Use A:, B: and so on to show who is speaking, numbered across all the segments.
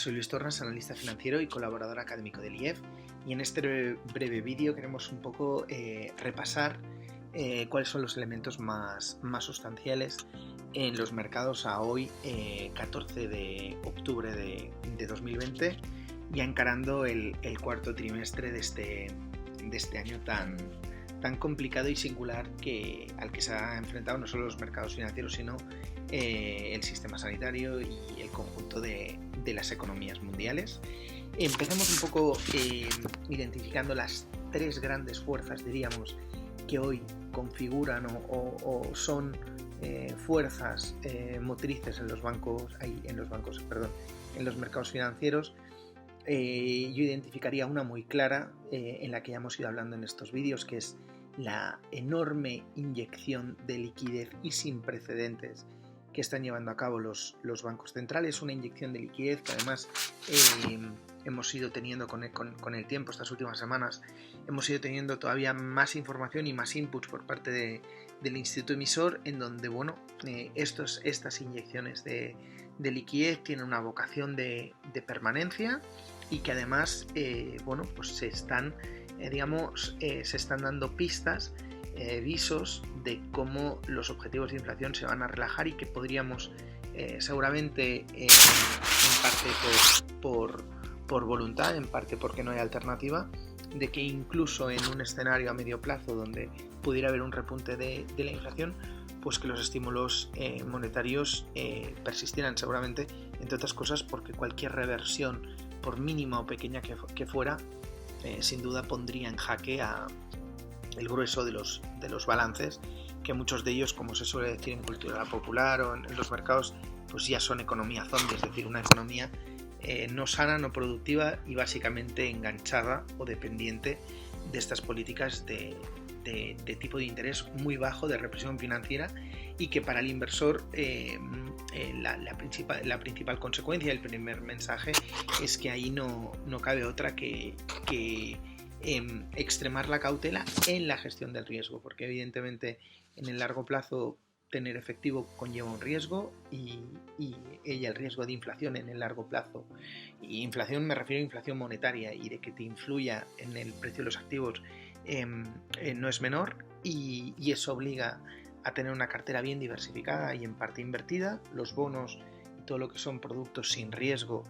A: soy Luis Tornas, analista financiero y colaborador académico del IEF, y en este breve vídeo queremos un poco repasar cuáles son los elementos más sustanciales en los mercados a hoy, 14 de octubre de 2020, ya encarando el cuarto trimestre de este año tan complicado y singular al que se ha enfrentado no solo los mercados financieros, sino el sistema sanitario y el conjunto de las economías mundiales. Empecemos un poco identificando las tres grandes fuerzas, diríamos, que hoy configuran o son fuerzas motrices en los mercados financieros. Yo identificaría una muy clara, en la que ya hemos ido hablando en estos vídeos, que es la enorme inyección de liquidez y sin precedentes que están llevando a cabo los bancos centrales, una inyección de liquidez que además hemos ido teniendo con el tiempo. Estas últimas semanas hemos ido teniendo todavía más información y más inputs por parte del instituto emisor, en donde estas inyecciones de liquidez tienen una vocación de permanencia y que además se están dando pistas, visos de cómo los objetivos de inflación se van a relajar y que podríamos seguramente, en parte por voluntad, en parte porque no hay alternativa, de que incluso en un escenario a medio plazo donde pudiera haber un repunte de la inflación, pues que los estímulos monetarios persistieran seguramente, entre otras cosas porque cualquier reversión, por mínima o pequeña que fuera, sin duda pondría en jaque a el grueso de los balances, que muchos de ellos, como se suele decir en cultura popular o en los mercados, pues ya son economía zombie, es decir, una economía no sana, no productiva y básicamente enganchada o dependiente de estas políticas de tipo de interés muy bajo, de represión financiera, y que para el inversor la principal consecuencia, el primer mensaje, es que ahí no cabe otra que extremar la cautela en la gestión del riesgo, porque evidentemente en el largo plazo tener efectivo conlleva un riesgo y el riesgo de inflación en el largo plazo, y inflación me refiero a inflación monetaria y de que te influya en el precio de los activos, no es menor, y eso obliga a tener una cartera bien diversificada y en parte invertida. Los bonos y todo lo que son productos sin riesgo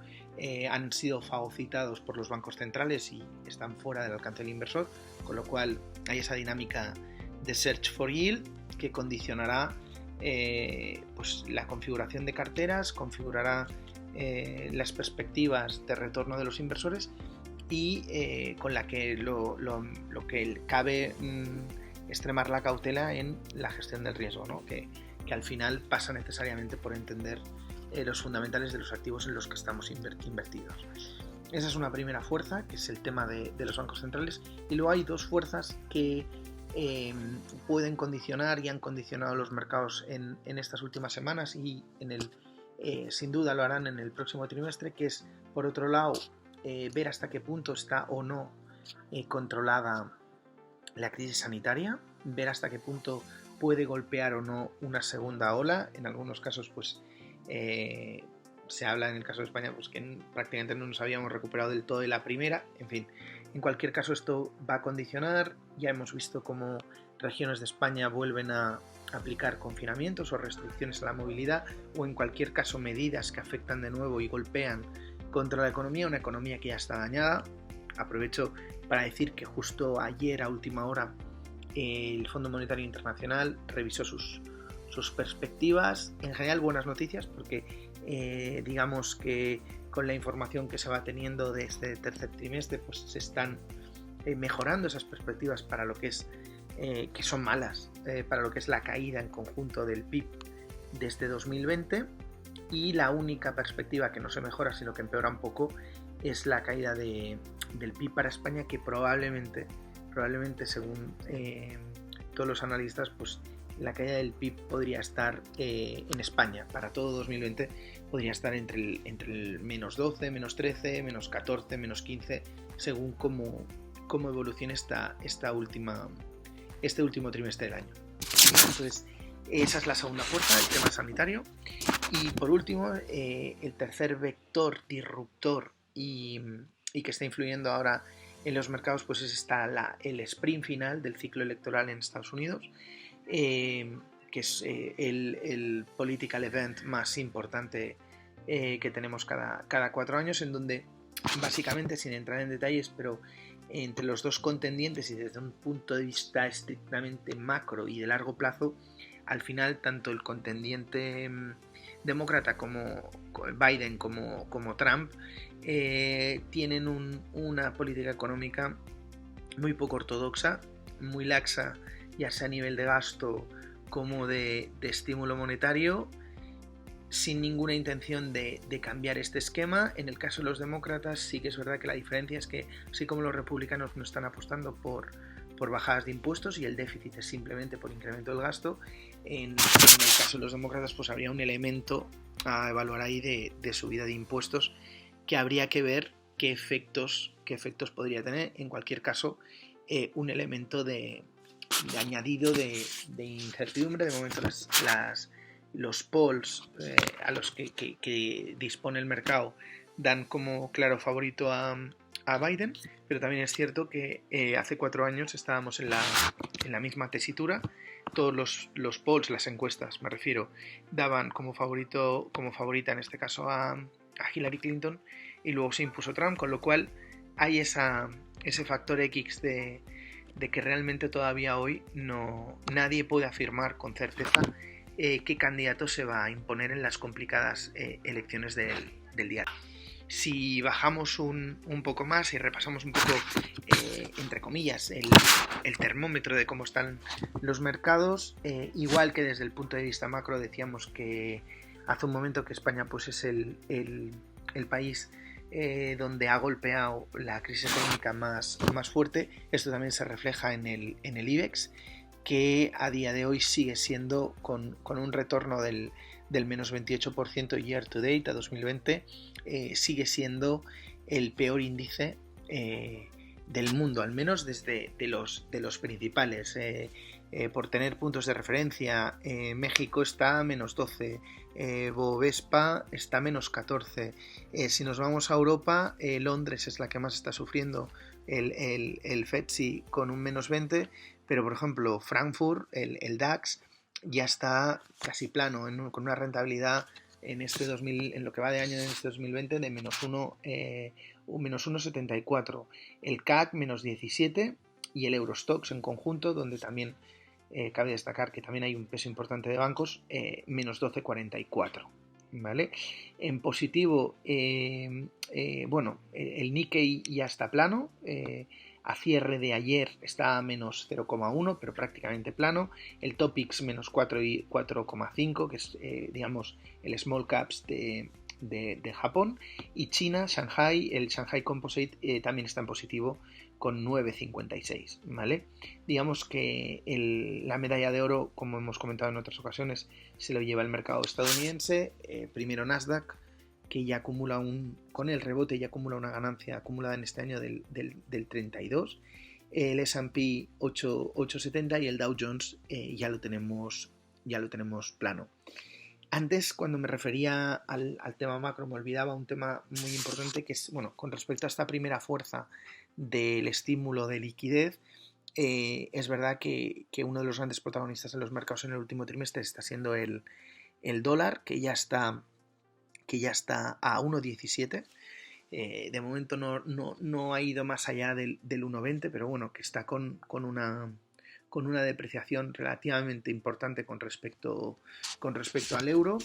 A: han sido fagocitados por los bancos centrales y están fuera del alcance del inversor, con lo cual hay esa dinámica de search for yield que condicionará la configuración de carteras, configurará las perspectivas de retorno de los inversores, y con la que lo que cabe extremar la cautela en la gestión del riesgo, ¿no? que al final pasa necesariamente por entender los fundamentales de los activos en los que estamos invertidos. Esa es una primera fuerza, que es el tema de los bancos centrales, y luego hay dos fuerzas que pueden condicionar y han condicionado los mercados en estas últimas semanas, y sin duda lo harán en el próximo trimestre, que es, por otro lado, ver hasta qué punto está o no controlada la crisis sanitaria, ver hasta qué punto puede golpear o no una segunda ola. En algunos casos se habla, en el caso de España, que prácticamente no nos habíamos recuperado del todo de la primera. En fin, en cualquier caso esto va a condicionar. Ya hemos visto cómo regiones de España vuelven a aplicar confinamientos o restricciones a la movilidad, o en cualquier caso medidas que afectan de nuevo y golpean contra la economía, una economía que ya está dañada. Aprovecho para decir que justo ayer, a última hora, el Fondo Monetario Internacional revisó sus perspectivas. En general, buenas noticias, porque digamos que con la información que se va teniendo de este tercer trimestre, pues se están mejorando esas perspectivas para lo que es que son malas, para lo que es la caída en conjunto del PIB desde 2020, y la única perspectiva que no se mejora sino que empeora un poco es la caída del PIB para España, que probablemente según todos los analistas, pues la caída del PIB podría estar en España para todo 2020, podría estar entre el menos 12, menos 13, menos 14, menos 15, según cómo evolucione este último trimestre del año. Entonces, esa es la segunda fuerza, el tema sanitario. Y por último, el tercer vector disruptor y que está influyendo ahora en los mercados, pues está el sprint final del ciclo electoral en Estados Unidos, que es el political event más importante que tenemos cada 4 años, en donde básicamente, sin entrar en detalles, pero entre los dos contendientes y desde un punto de vista estrictamente macro y de largo plazo, al final tanto el contendiente demócrata como Biden como Trump tienen una política económica muy poco ortodoxa, muy laxa, ya sea a nivel de gasto como de estímulo monetario, sin ninguna intención de cambiar este esquema. En el caso de los demócratas sí que es verdad que la diferencia es que, así como los republicanos no están apostando por bajadas de impuestos y el déficit es simplemente por incremento del gasto, en el caso de los demócratas pues habría un elemento a evaluar ahí de subida de impuestos que habría que ver qué efectos podría tener. En cualquier caso, un elemento de añadido de incertidumbre. De momento los polls a los que dispone el mercado dan como claro favorito a Biden, pero también es cierto que hace 4 años estábamos en la misma tesitura. Todos los polls, las encuestas me refiero, daban como favorita en este caso a Hillary Clinton, y luego se impuso Trump, con lo cual hay ese factor X de que realmente todavía hoy nadie puede afirmar con certeza qué candidato se va a imponer en las complicadas elecciones del día. Si bajamos un poco más y repasamos un poco, entre comillas, el termómetro de cómo están los mercados, igual que desde el punto de vista macro decíamos que hace un momento que España pues es el país donde ha golpeado la crisis económica más fuerte. Esto también se refleja en el IBEX, que a día de hoy sigue siendo con un retorno del menos 28% year to date a 2020, sigue siendo el peor índice del mundo, al menos desde de los principales. Por tener puntos de referencia, México está a menos 12, Bovespa está a menos 14. Si nos vamos a Europa, Londres es la que más está sufriendo, el FTSE con un menos 20, pero por ejemplo Frankfurt, el DAX, ya está casi plano, con una rentabilidad en lo que va de año en este 2020 de menos 1,74. El CAC menos 17 y el Eurostoxx en conjunto, donde también cabe destacar que también hay un peso importante de bancos, menos 12,44. ¿Vale? En positivo, el Nikkei ya está plano. A cierre de ayer está a menos 0,1, pero prácticamente plano. El Topix menos 4,5, que es, digamos, el small caps de Japón. Y China, Shanghai, el Shanghai Composite también está en positivo con 9,56, ¿vale? Digamos que la medalla de oro, como hemos comentado en otras ocasiones, se lo lleva el mercado estadounidense. Primero Nasdaq, que ya acumula con el rebote ya acumula una ganancia acumulada en este año del 32, el S&P 870 y el Dow Jones ya lo tenemos plano. Antes, cuando me refería al tema macro, me olvidaba un tema muy importante, que es, bueno, con respecto a esta primera fuerza del estímulo de liquidez. Es verdad que uno de los grandes protagonistas en los mercados en el último trimestre está siendo el dólar, que ya está a 1,17. De momento no ha ido más allá del 1,20, pero bueno, que está con una depreciación relativamente importante con respecto al euro.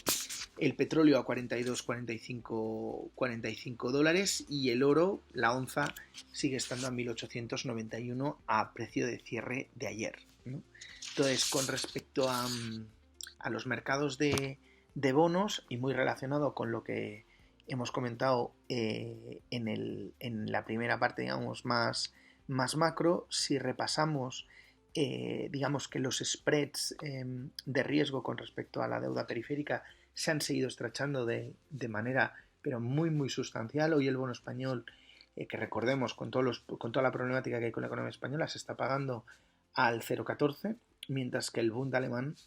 A: El petróleo a 42,45 dólares y el oro, la onza, sigue estando a 1.891 a precio de cierre de ayer, ¿no? Entonces, con respecto a los mercados de bonos, y muy relacionado con lo que hemos comentado en la primera parte, digamos, más macro, si repasamos digamos que los spreads de riesgo con respecto a la deuda periférica se han seguido estrechando de manera pero muy muy sustancial. Hoy el bono español, que recordemos con toda la problemática que hay con la economía española, se está pagando al 0,14, mientras que el Bund alemán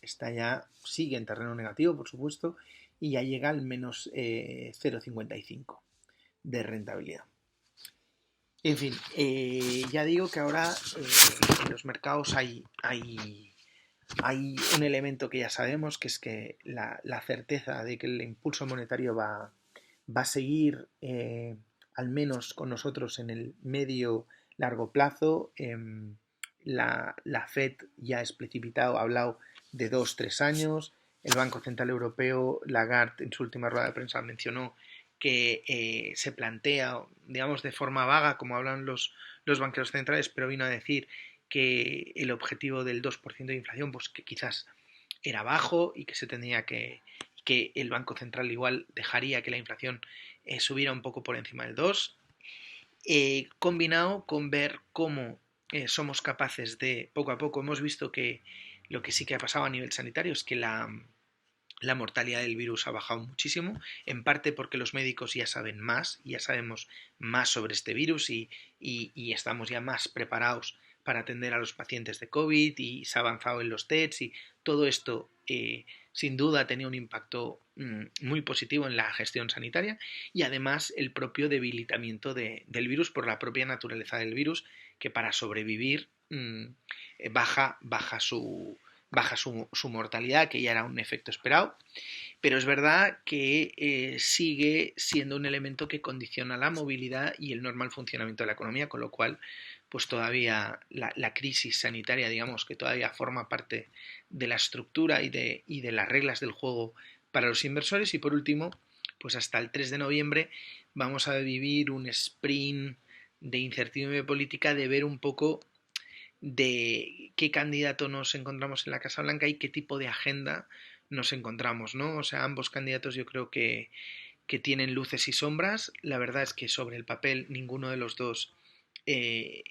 A: sigue en terreno negativo, por supuesto, y ya llega al menos 0,55 de rentabilidad. En fin, ya digo que ahora en los mercados hay un elemento que ya sabemos, que es que la certeza de que el impulso monetario va a seguir al menos con nosotros en el medio largo plazo. La Fed ya es precipitado, ha hablado de 2-3 años. El Banco Central Europeo, Lagarde, en su última rueda de prensa mencionó que se plantea, digamos, de forma vaga, como hablan los banqueros centrales, pero vino a decir que el objetivo del 2% de inflación, pues que quizás era bajo y que se tenía que el Banco Central igual dejaría que la inflación subiera un poco por encima del 2, combinado con ver cómo somos capaces de, poco a poco, hemos visto que lo que sí que ha pasado a nivel sanitario es que la mortalidad del virus ha bajado muchísimo, en parte porque los médicos ya saben más, ya sabemos más sobre este virus y estamos ya más preparados para atender a los pacientes de COVID y se ha avanzado en los tests y todo esto sin duda ha tenido un impacto muy positivo en la gestión sanitaria y además el propio debilitamiento del virus por la propia naturaleza del virus que para sobrevivir baja su mortalidad, que ya era un efecto esperado, pero es verdad que sigue siendo un elemento que condiciona la movilidad y el normal funcionamiento de la economía, con lo cual pues todavía la crisis sanitaria, digamos, que todavía forma parte de la estructura y de las reglas del juego para los inversores. Y por último, pues hasta el 3 de noviembre vamos a vivir un sprint de incertidumbre política, de ver un poco de qué candidato nos encontramos en la Casa Blanca y qué tipo de agenda nos encontramos, ¿no? O sea, ambos candidatos yo creo que tienen luces y sombras. La verdad es que sobre el papel ninguno de los dos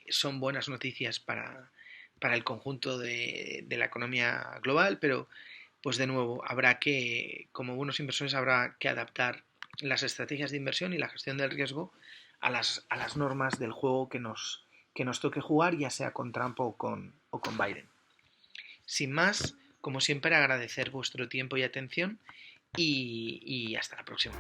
A: son buenas noticias para el conjunto de la economía global, pero pues de nuevo, habrá que, como buenos inversores, habrá que adaptar las estrategias de inversión y la gestión del riesgo a las normas del juego que nos toque jugar, ya sea con Trump o con Biden. Sin más, como siempre, agradecer vuestro tiempo y atención y hasta la próxima.